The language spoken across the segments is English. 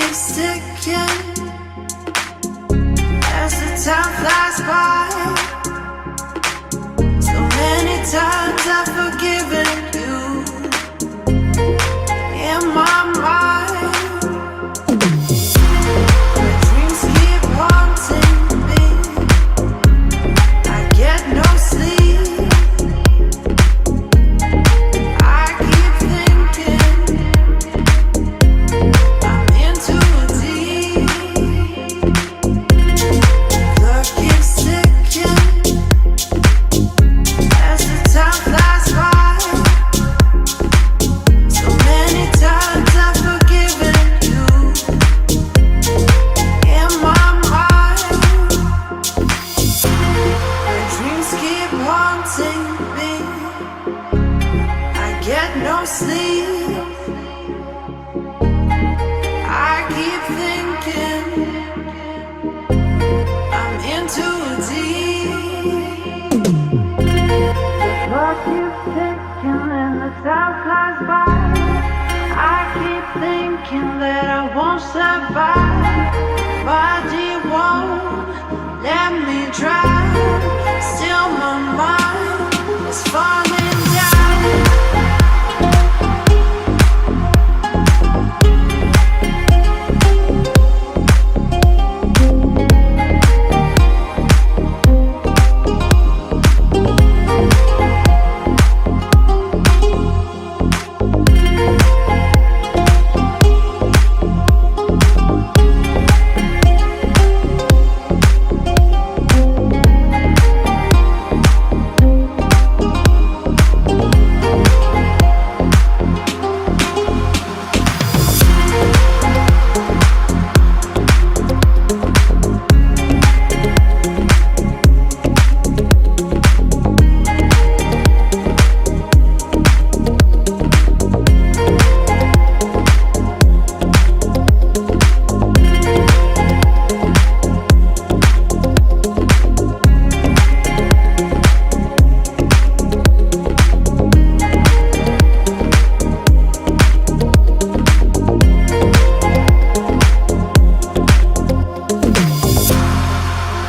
keeps ticking as the time flies by. So many times I've forgiven you in my mind. My dreams keep haunting me. I get no sleep. I keep thinking I'm in too deep. Clock keeps ticking as the time flies by. So many times I've forgiven you in my mind. My dreams keep haunting me. I get no sleep. I keep thinking I'm in too deep. Clock keeps ticking and the time flies by. I keep thinking that I won't survive. Body won't let me drown. Still my mind is falling down.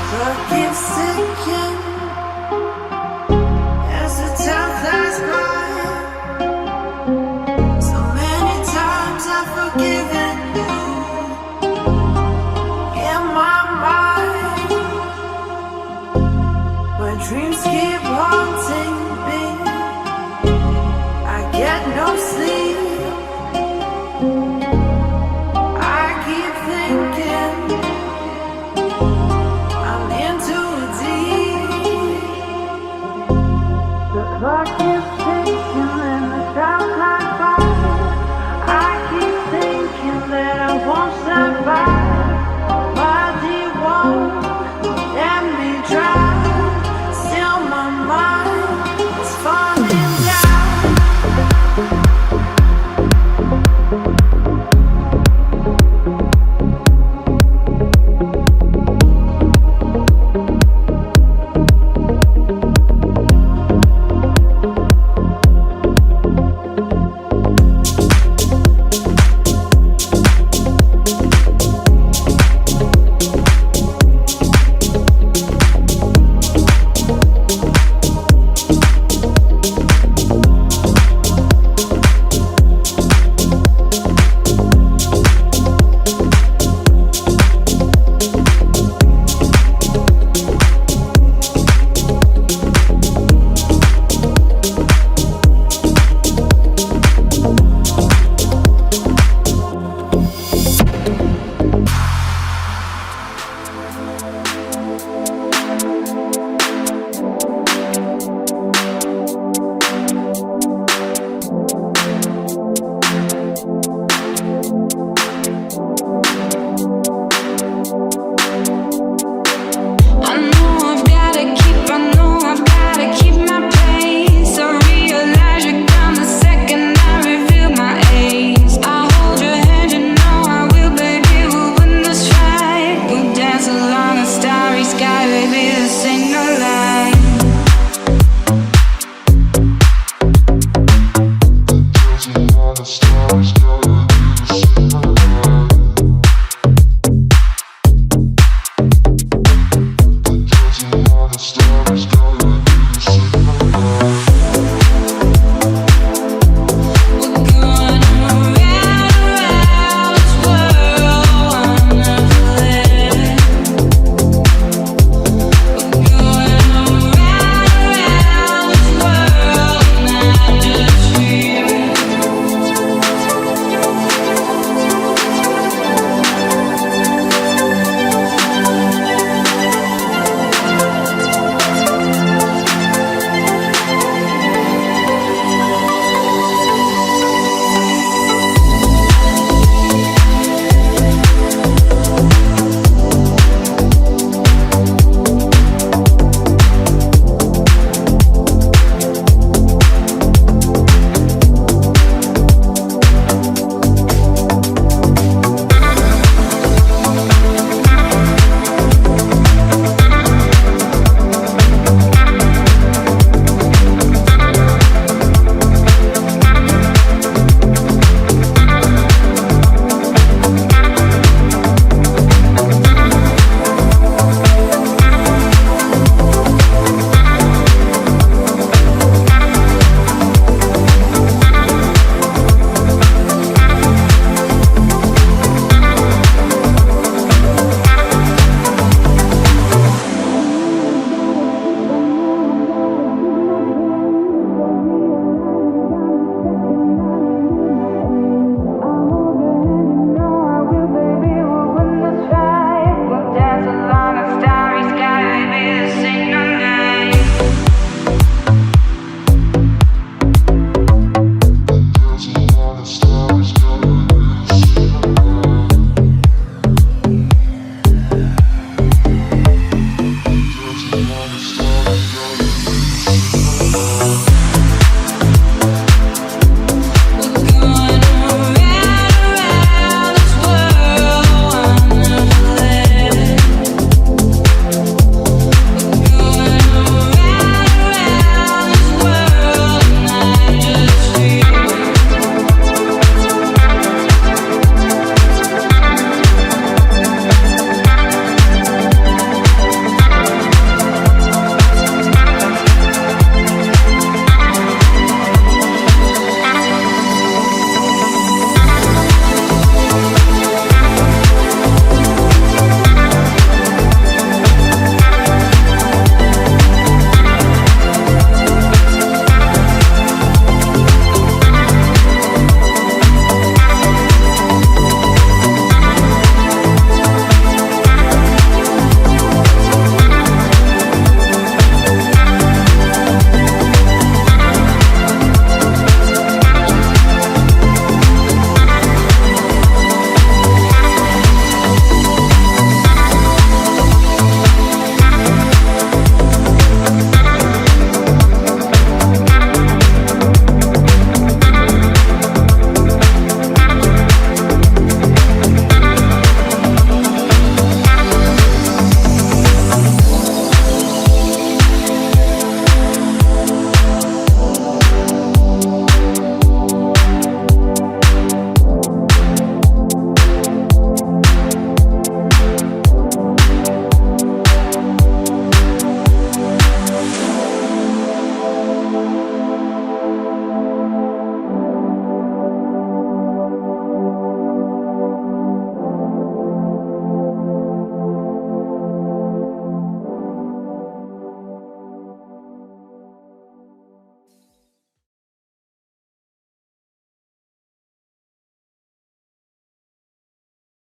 Clock keeps ticking as the time flies by. So many times I've forgiven you in my mind. My dreams keep haunting me. I get no sleep.